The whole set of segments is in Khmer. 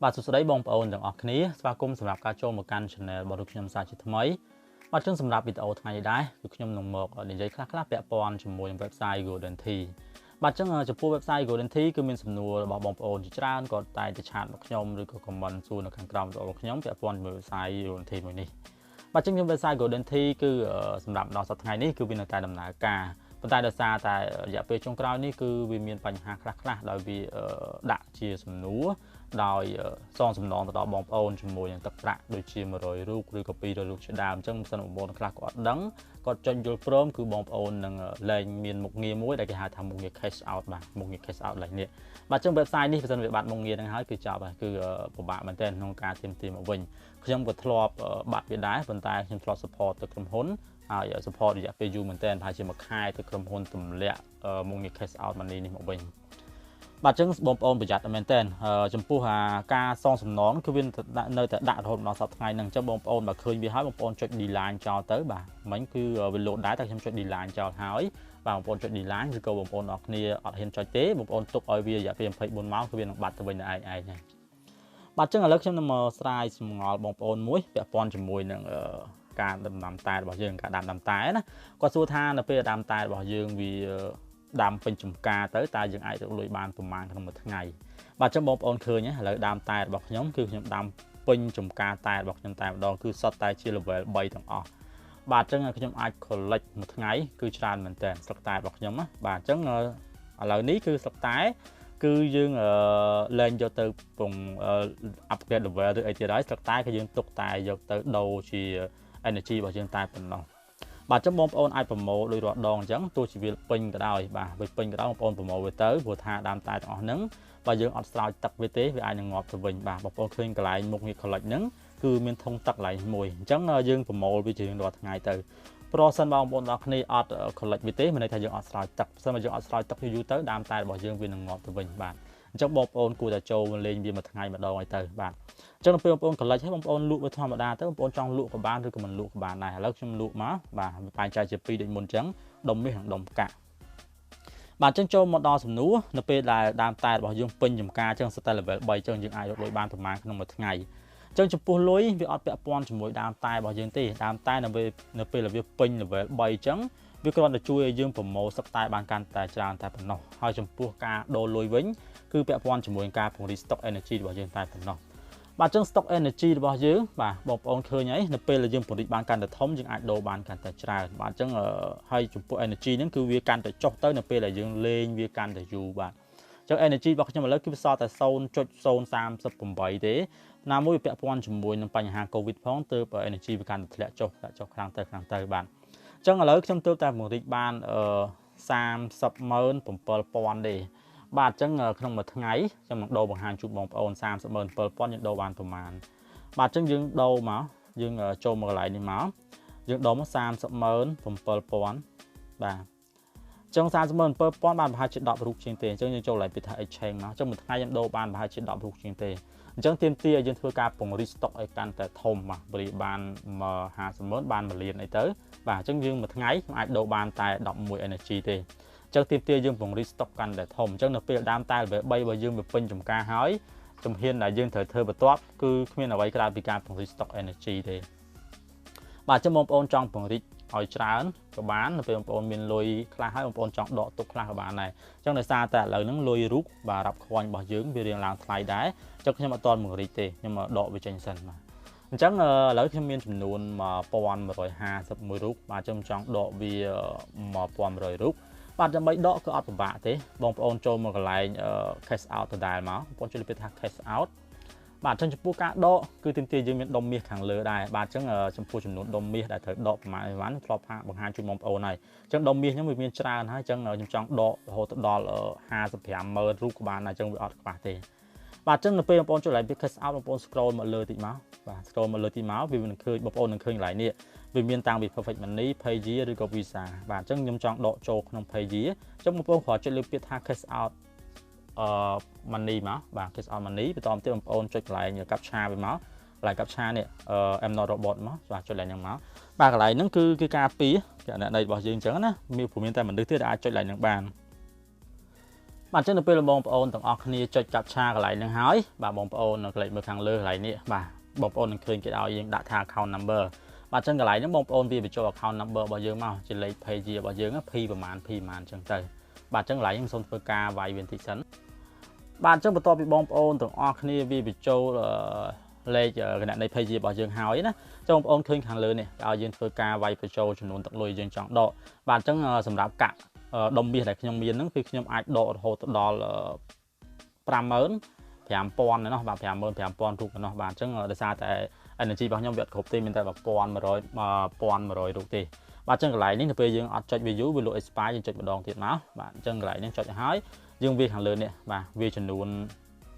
បាទសួស្តីបងប្អូនទាំងអស់គ្នាស្វាគមន៍សម្រាប់ការចូលមកកាន់ Channel របស់ខ្ញុំសាជាថ្មីបាទចឹងសម្រាប់វីដេអូថ្ងៃនេះដែរគឺខ្ញុំនឹងមកនិយាយខ្លះពាក់ព័ន្ធជាមួយនឹង website GoldenTea បាទចឹងចំពោះ website GoldenTea គឺមានសំណួររបស់បងប្អូនជាច្រើនក៏តែឆាតមកខ្ញុំឬក៏ comment សួរនៅខាងក្រោមរបស់ខ្ញុំពាក់ព័ន្ធជាមួយ website GoldenTea មួយនេះបាទចឹងខ្ញុំ website GoldenTea គឺសម្រាប់ដល់សប្តាហ៍ថ្ងៃនេះគឺវានៅតែដំណើរការប៉ុន្តែដោយសារតែរយៈពេលចុងក្រោយនេះគឺវាមានបញ្ហាខ្លះដោយវាដាក់ជាសំណួរដោយសងសំណងទៅដល់បងប្អូនជាមួយនឹងទឹកប្រាក់ដូចជា100រូបឬក៏200រូបជាដើមអញ្ចឹងមិនសិនបងប្អូនខ្លះក៏អត់ដឹងគាត់ចុចយល់ព្រមគឺបងប្អូននឹងលែងមានមុខងារមួយដែលគេហៅថាមុខងារ cash out បាទមុខងារ cash out ឡើយនេះបាទអញ្ចឹង website នេះបើសិនវាបាត់មុខងារហ្នឹងហើយគឺចប់ហើយគឺពិបាកមែនទែនក្នុងការទាមទារមកវិញខ្ញុំក៏ធ្លាប់បាត់វាដែរប៉ុន្តែខ្ញុំធ្លាប់ support ទៅក្រុមហ៊ុនហើយ support រយៈពេលយូរមែនទែនប្រហែលជាមួយខែទៅក្រុមហ៊ុនទម្លាក់មុខងារ cash out money នេះមកវិញបាទអញ្ចឹងបងប្អូនប្រយ័ត្នមែនទែនចំពោះការសងសំណងគឺវានៅតែដាក់រហូតដល់សប្តាហ៍ថ្ងៃហ្នឹងអញ្ចឹងបងប្អូនបើឃើញវាហើយបងប្អូនចុច delete ចោលទៅបាទមិញគឺវា load ដែរតែខ្ញុំចុច delete ចោលហើយបាទបងប្អូនចុច delete ឬក៏បងប្អូនអរគ្នាអត់ហ៊ានចុចទេបងប្អូនទុកឲ្យវារយៈពេល24ម៉ោងគឺវានឹងបាត់ទៅវិញឯងហើយបាទអញ្ចឹងឥឡូវខ្ញុំនឹងមកស្រាយសម្ងល់បងប្អូនមួយពាក់ព័ន្ធជាមួយនឹងការដាំតែរបស់យើងការដាំតែណាគាត់សួរថានៅពេលដាំតែរបស់យើងវាដាំពេញចំការទៅតើយើងអាចរកលុយបានប្រមាណក្នុងមួយថ្ងៃបាទអញ្ចឹងបងប្អូនឃើញឥឡូវដាំតែរបស់ខ្ញុំគឺខ្ញុំដាំពេញចំការតែរបស់ខ្ញុំតែម្ដងគឺសុទ្ធតែជា level 3ទាំងអស់បាទអញ្ចឹងខ្ញុំអាច collect មួយថ្ងៃគឺច្រើនមែនតើស្លឹកតែរបស់ខ្ញុំណាបាទអញ្ចឹងឥឡូវនេះគឺស្លឹកតែគឺយើងលែងយកទៅពង upgrade level ឬអីទៀតហើយស្លឹកតែគឺយើងទុកតែយកទៅដូរជា energy របស់យើងតែប៉ុណ្ណោះបាទចឹងបងប្អូនអាចប្រម៉ូដោយរាល់ដងអញ្ចឹងទោះជាវាពេញក៏ដោយបាទវាពេញក៏ដោយបងប្អូនប្រម៉ូវាទៅព្រោះថាដើមតែទាំងអស់ហ្នឹងបើយើងអត់ស្រោចទឹកវាទេវាអាចនឹងងាប់ទៅវិញបាទបងប្អូនឃើញកន្លែងមុខងារ collect ហ្នឹងគឺមានធុងទឹកកន្លែងមួយអញ្ចឹងយើងប្រម៉ូវាជារៀងរាល់ថ្ងៃទៅប្រសិនបងប្អូនទាំងគ្នាអត់ collect វាទេមានន័យថាយើងអត់ស្រោចទឹកបើមិនយើងអត់ស្រោចទឹកយូរទៅដើមតែរបស់យើងវានឹងងាប់ទៅវិញបាទអញ្ចឹងបងប្អូនគួរតែចូលមកលេងវាមួយថ្ងៃម្ដងឲ្យទៅបាទអញ្ចឹងពេលបងប្អូន collect ហើយបងប្អូនលក់វាធម្មតាទៅបងប្អូនចង់លក់ក៏បានឬក៏មិនលក់ក៏បានដែរឥឡូវខ្ញុំលក់មកបាទបែងចែកជា2ដូចមុនអញ្ចឹងដុំមាសនិងដុំកាក់បាទអញ្ចឹងចូលមកដល់សំណួរនៅពេលដែលដើមតែរបស់យើងពេញចំការអញ្ចឹងសិតតែ level 3អញ្ចឹងយើងអាចរកលុយបានប្រមាណក្នុងមួយថ្ងៃអញ្ចឹងចំពោះលុយវាអត់ពាក់ព័ន្ធជាមួយដើមតែរបស់យើងទេដើមតែនៅពេលដែលវាពេញ level 3អញ្ចឹងវាគ្រាន់តែជួយឲ្យយើងប្រម៉ូសឹកតែបានកាន់តែច្រើនតែប៉ុណ្ណោះហើយចំពោះការដូរលុយវិញគឺពាក់ព័ន្ធជាមួយនឹងការពង្រីក stock energy របស់យើងតែប៉ុណ្ណោះបាទអញ្ចឹង stock energy របស់យើងបាទបងប្អូនឃើញហើយនៅពេលដែលយើងពង្រីកបានកាន់តែធំយើងអាចដូរបានកាន់តែច្រើនបាទអញ្ចឹងហើយចំពោះ energy ហ្នឹងគឺវាកាន់តែចុះទៅនៅពេលដែលយើងលេងវាកាន់តែយូរបាទអញ្ចឹង energy របស់ខ្ញុំឥឡូវគឺវាសល់តែ 0.038 ទេណាមួយវាពាក់ព័ន្ធជាមួយនឹងបញ្ហា COVID ផងទើប energy វាកាន់តែធ្លាក់ចុះខ្លាំងទៅបាទអញ្ចឹងឥឡូវខ្ញុំទើបតែពង្រីកបាន307,000 ទេបាទអញ្ចឹងក្នុងមួយថ្ងៃខ្ញុំនឹងដូរបង្ហាញជូនបងប្អូន307,000យើងដូរបានប្រមាណបាទអញ្ចឹងយើងដូរមកយើងចូលមកកន្លែងនេះមកយើងដូរមក307,000បាទអញ្ចឹង37000បានប្រហែលជា10រូបជាងទេអញ្ចឹងយើងចូលកន្លែងពីថា exchange មកអញ្ចឹងមួយថ្ងៃខ្ញុំដូរបានប្រហែលជា10រូបជាងទេអញ្ចឹងទាមទារឲ្យយើងធ្វើការពង្រីក stock ឲ្យកាន់តែធំបាទបរិបាន50,000បាន1លានអីទៅបាទអញ្ចឹងយើងមួយថ្ងៃខ្ញុំអាចដូរបានតែ11 energy ទេអញ្ចឹងទាមទារយើងពង្រីក stock កាន់តែធំអញ្ចឹងនៅពេលដើមតែ level 3របស់យើងវាពេញចំការហើយជំហានដែលយើងត្រូវធ្វើបន្ទាប់គឺគ្មានអ្វីក្រៅពីការពង្រីក stock energy ទេបាទអញ្ចឹងបងប្អូនចង់ពង្រីកឲ្យច្រើនក៏បាននៅពេលបងប្អូនមានលុយខ្លះហើយបងប្អូនចង់ដកទុកខ្លះក៏បានដែរអញ្ចឹងដោយសារតែឥឡូវហ្នឹងលុយរូបបាទរាប់ខ្វាញ់របស់យើងវារៀងឡើងថ្លៃដែរអញ្ចឹងខ្ញុំអត់ទាន់ពង្រីកទេខ្ញុំដកវាចេញសិនបាទអញ្ចឹងឥឡូវខ្ញុំមានចំនួន1151រូបបាទអញ្ចឹងចង់ដកវា1100រូបបាទដើម្បីដកគឺអត់ពិបាកទេបងប្អូនចូលមកកន្លែង cash out ដដែលមកបងប្អូនជួយពាក្យថា cash out បាទអញ្ចឹងចំពោះការដកគឺទាមទារយើងមានដុំមាសខាងលើដែរបាទអញ្ចឹងចំពោះចំនួនដុំមាសដែលត្រូវដកប្រមាណធ្លាប់បង្ហាញជូនបងប្អូនហើយអញ្ចឹងដុំមាសហ្នឹងវាមានច្រើនហើយអញ្ចឹងខ្ញុំចង់ដករហូតដល់55,000រូបក៏បានដែរអញ្ចឹងវាអត់ខ្វះទេបាទអញ្ចឹងនៅពេលបងប្អូនចូលកន្លែង cash out បងប្អូន scroll មកលើតិចមកបាទ scroll មកលើតិចមកវានឹងឃើញបងប្អូននឹងឃើញកន្លែងនេះវាមានតាំងពី perfect money page ឬក៏ visa បាទអញ្ចឹងខ្ញុំចង់ដកចូលក្នុង page អញ្ចឹងបងប្អូនគ្រាន់ចុចលើពាក្យថា cash out money មកបាទ cash out money បន្តមកទៀតបងប្អូនចុចកន្លែង captcha វាមកកន្លែង captcha នេះ I'm not robot មកបាទចុចកន្លែងហ្នឹងមកបាទកន្លែងហ្នឹងគឺការពារគណនីរបស់យើងអញ្ចឹងណាមានតែមនុស្សទៀតដែលអាចចុចកន្លែងហ្នឹងបាន បាទចឹងនៅពេលបងប្អូនទាំងអស់គ្នាចុចកាប់ឆាកន្លែងហ្នឹងហើយបាទបងប្អូនក្លេកមើលខាងលើកន្លែងនេះបាទបងប្អូននឹងឃើញគេឲ្យយើងដាក់ថា account number បាទចឹងកន្លែងហ្នឹងបងប្អូនវាបញ្ចូល account number របស់យើងមកជាលេខ page របស់យើង P ប្រមាណចឹងទៅបាទចឹងកន្លែងហ្នឹងសូមធ្វើការវាយវាបន្តិចសិនបាទចឹងបន្ទាប់ពីបងប្អូនទាំងអស់គ្នាវាបញ្ចូលលេខគណនី page របស់យើងហើយណាចឹងបងប្អូនឃើញខាងលើនេះឲ្យយើងធ្វើការវាយបញ្ចូលចំនួនទឹកលុយយើងចង់ដកបាទចឹងសម្រាប់កាក់ដុំមាសដែលខ្ញុំមានហ្នឹងគឺខ្ញុំអាចដករហូតដល់55000ណោះបាទ55000រូបណោះបាទអញ្ចឹងដោយសារតែ energy របស់ខ្ញុំវាអត់គ្រប់ទេមានតែ1100រូបទេបាទអញ្ចឹងកន្លែងនេះនៅពេលយើងអត់ចុច view វាលក់ expire យើងចុចម្ដងទៀតមកបាទអញ្ចឹងកន្លែងនេះចុចឲ្យហើយយើងវាខាងលើនេះបាទវាចំនួន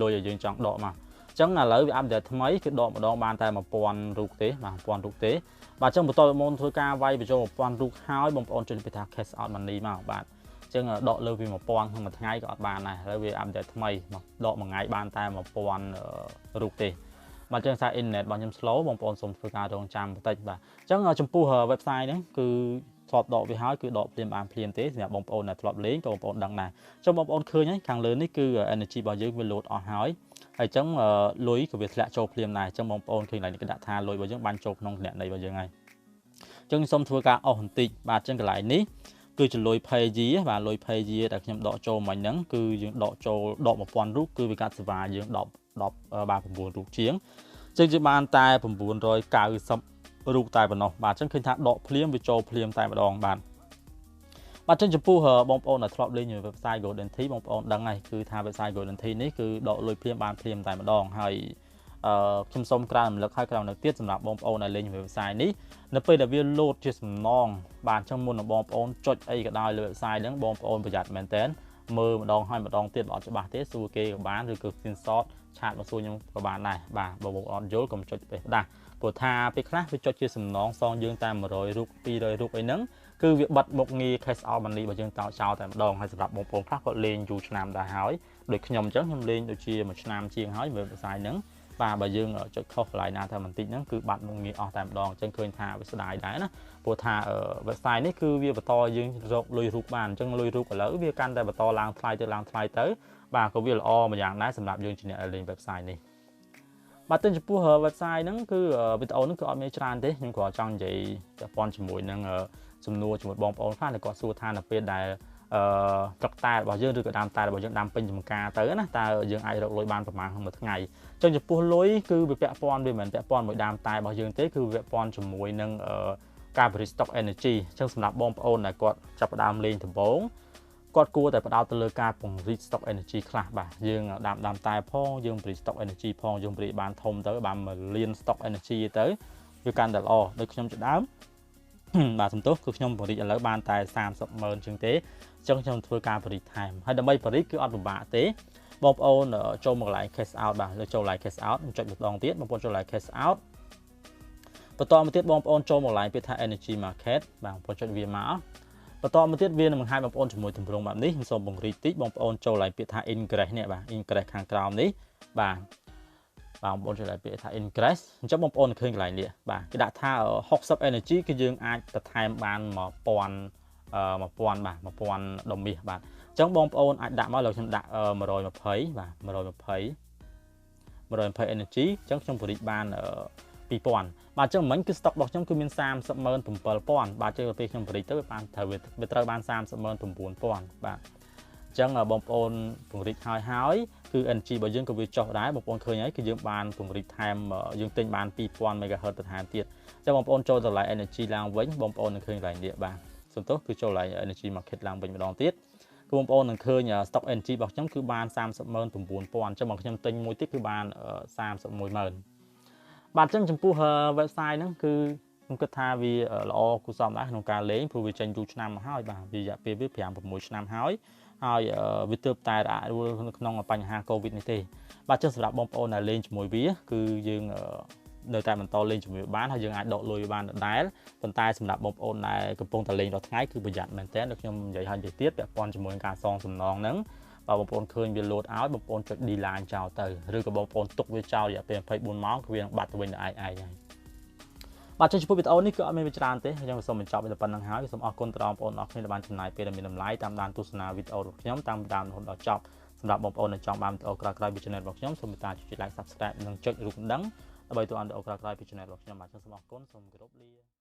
លុយឲ្យយើងចង់ដកមកអញ្ចឹងឥឡូវវាអាប់ដេតថ្មីគឺដកម្ដងបានតែ1000រូបទេបាទ1000រូបទេបាទអញ្ចឹងបន្តទៅមុនធ្វើការវាយបញ្ចូល1000រូបហើយបងប្អូនចុចពីថា cash out money មកបាទអញ្ចឹងដកលើពី1000ក្នុងមួយថ្ងៃក៏អត់បានដែរហើយវាអាប់ដេតថ្មីដកមួយថ្ងៃបានតែ1000រូបទេបាទអញ្ចឹងសារ internet របស់ខ្ញុំ slow បងប្អូនសូមធ្វើការរងចាំបន្តិចបាទអញ្ចឹងចំពោះ website ហ្នឹងគឺធ្លាប់ដកវាហើយគឺដកភ្លាមបានភ្លាមទេសម្រាប់បងប្អូនដែលធ្លាប់លេងក៏បងប្អូនដឹងដែរអញ្ចឹងបងប្អូនឃើញហើយខាងលើនេះគឺ energy របស់យើងវា load អស់ហើយហើយអញ្ចឹងលុយក៏វាធ្លាក់ចូលភ្លាមដែរអញ្ចឹងបងប្អូនឃើញឡើងនេះគេដាក់ថាលុយរបស់យើងបានចូលក្នុងគណនីរបស់យើងហើយអញ្ចឹងសូមធ្វើការអស់បន្តិចបាទអញ្ចឹងកន្លែងនេះគឺជាលុយ page បាទលុយ page ដែលខ្ញុំដកចូលមិញហ្នឹងគឺយើងដកចូលដក1000រូបគឺវាកាត់សេវាយើង10បាទ9រូបជាងអញ្ចឹងជាបានតែ990រូបតែប៉ុណ្ណោះបាទអញ្ចឹងឃើញថាដកភ្លាមវាចូលភ្លាមតែម្ដងបាទបាទអញ្ចឹងចំពោះបងប្អូនដែលធ្លាប់លេង website GoldenTe បងប្អូនដឹងហើយគឺថា website GoldenTe នេះគឺដកលុយភ្លាមបានភ្លាមតែម្ដងហើយខ្ញុំសូមក្រើនរំលឹកឲ្យក្រោយនៅទៀតសម្រាប់បងប្អូនដែលលេង website នេះនៅពេលដែលវា load ជាសំណងបាទអញ្ចឹងមុននឹងបងប្អូនចុចអីក៏ដោយលើ website ហ្នឹងបងប្អូនប្រយ័ត្នមែនតើមើលម្ដងហើយម្ដងទៀតបើអត់ច្បាស់ទេសួរគេក៏បានឬក៏ screenshot ឆាតមកសួរខ្ញុំក៏បានដែរបាទបើបងប្អូនអត់យល់កុំចុចពេកដាស់ព្រោះថាពេលខ្លះវាចុចជាសំណងសងយើងតែ100រូប200រូបអីហ្នឹងគឺវាបិទមុខងារ cash out money របស់យើងតោចោលតែម្ដងហើយសម្រាប់បងប្អូនខ្លះគាត់លេងយូរឆ្នាំដែរហើយដូចខ្ញុំអញ្ចឹងខ្ញុំលេងដូចជាមួយឆ្នាំជាងហើយ website ហ្នឹងបាទបើយើងចុចខុសកន្លែងណាតែបន្តិចហ្នឹងគឺបាត់មុខងារអស់តែម្ដងអញ្ចឹងឃើញថាវាស្ដាយដែរណាព្រោះថា website នេះគឺវាបន្តយើងរកលុយរូបបានអញ្ចឹងលុយរូបឥឡូវវាកាន់តែបន្តឡើងថ្លៃទៅបាទក៏វាល្អមួយយ៉ាងដែរសម្រាប់យើងជាអ្នកលេង website នេះបាទទៅចំពោះ website ហ្នឹងគឺវីដេអូហ្នឹងគឺអត់មានច្រើនទេខ្ញុំគ្រាន់ចង់និយាយពាក់ព័ន្ធជាមួយនឹងសំណួរជាមួយបងប្អូនខ្លះដែលគាត់សួរថានៅពេលដែលទឹកតែរបស់យើងឬក៏ដើមតែរបស់យើងដាំពេញចំការទៅណាតើយើងអាចរកលុយបានប្រមាណក្នុងមួយថ្ងៃអញ្ចឹងចំពោះលុយគឺវាពាក់ព័ន្ធវាមិនមែនពាក់ព័ន្ធមួយដើមតែរបស់យើងទេគឺវាពាក់ព័ន្ធជាមួយនឹងការបរិស្តុក energy អញ្ចឹងសម្រាប់បងប្អូនដែលគាត់ចាប់ផ្ដើមលេងដំបូងគាត់គួរតែផ្ដោតទៅលើការពង្រីក stock energy ខ្លះបាទយើងដាំតែផងយើងពង្រីក stock energy ផងយើងពង្រីកបានធំទៅបាន1លាន stock energy ទៅវាកាន់តែល្អដូចខ្ញុំជាដើមបាទសំទោសគឺខ្ញុំពង្រីកឥឡូវបានតែ300,000ជាងទេអញ្ចឹងខ្ញុំធ្វើការពង្រីកថែមហើយដើម្បីពង្រីកគឺអត់ពិបាកទេបងប្អូនចូលមកកន្លែង cash out បាទលើចូលកន្លែង cash out ចុចម្ដងទៀតបងប្អូនចូលកន្លែង cash out បន្តមកទៀតបងប្អូនចូលមកកន្លែងពាក្យថា energy market បាទបងប្អូនចុចវាមកបន្តមកទៀតវានឹងបង្ហាញបងប្អូនជាមួយទម្រង់បែបនេះខ្ញុំសូមបង្រីកតិចបងប្អូនចូលកន្លែងពាក្យថា ingress នេះបាទ ingress ខាងក្រោមនេះបាទបងប្អូនចូលកន្លែងពាក្យថា ingress អញ្ចឹងបងប្អូនឃើញកន្លែងនេះបាទគេដាក់ថា60 energy គឺយើងអាចបន្ថែមបាន1000បាទ1000ដុំមាសបាទអញ្ចឹងបងប្អូនអាចដាក់មកលើខ្ញុំដាក់120បាទ120 energy អញ្ចឹងខ្ញុំពង្រីកបាន2000បាទអញ្ចឹងមិញគឺ stock របស់ខ្ញុំគឺមាន370,000បាទអញ្ចឹងពេលខ្ញុំពង្រីកទៅវាបានត្រូវបាន309,000បាទអញ្ចឹងបងប្អូនពង្រីកហើយគឺ energy របស់យើងក៏វាចុះដែរបងប្អូនឃើញហើយគឺយើងបានពង្រីកថែមយើងទិញបាន2000 MHz ទៅថែមទៀតអញ្ចឹងបងប្អូនចូលទៅកន្លែង energy ឡើងវិញបងប្អូននឹងឃើញកន្លែងនេះបាទសំទោសគឺចូលកន្លែង energy market ឡើងវិញម្ដងទៀតគឺបងប្អូននឹងឃើញ stock energy របស់ខ្ញុំគឺបាន309,000អញ្ចឹងបងខ្ញុំទិញមួយទៀតគឺបាន310,000បាទអញ្ចឹងចំពោះ website ហ្នឹងគឺខ្ញុំគិតថាវាល្អគួរសមដែរក្នុងការលេងព្រោះវាចេញយូរឆ្នាំមកហើយបាទវារយៈពេលវា5-6ឆ្នាំហើយវាទើបតែរអាក់រអួលក្នុងបញ្ហា COVID នេះទេបាទអញ្ចឹងសម្រាប់បងប្អូនដែលលេងជាមួយវាគឺយើងនៅតែបន្តលេងជាមួយបានហើយយើងអាចដកលុយបានដដែលប៉ុន្តែសម្រាប់បងប្អូនដែលកំពុងតែលេងរាល់ថ្ងៃគឺប្រយ័ត្នមែនទែនដូចខ្ញុំនិយាយហើយនិយាយទៀតពាក់ព័ន្ធជាមួយនឹងការសងសំណងហ្នឹងបើបងប្អូនឃើញវា load ឲ្យបងប្អូនចុច delete ចោលទៅឬក៏បងប្អូនទុកវាចោលរយៈពេល24ម៉ោងគឺវានឹងបាត់ទៅវិញដល់ឯងហើយ បាទចុះចំពោះវីដេអូនេះគឺអត់មានវិច្រើនទេខ្ញុំសូមបញ្ចប់វាតែប៉ុណ្្នឹងហើយសូមអរគុណដល់បងប្អូនអរគ្នាដែលបានចំណាយពេលមានតម្លៃតាមដានទស្សនាវីដេអូរបស់ខ្ញុំតាមដានរហូតដល់ចប់សម្រាប់បងប្អូនដែលចង់បានវីដេអូក្រោយៗពី channel របស់ខ្ញុំសូមមេត្តាចុច like subscribe និងចុចរូបកណ្ដឹងដើម្បីទទួលបានវីដេអូក្រោយៗពី channel របស់ខ្ញុំបាទសូមអរគុណសូមគោរពលា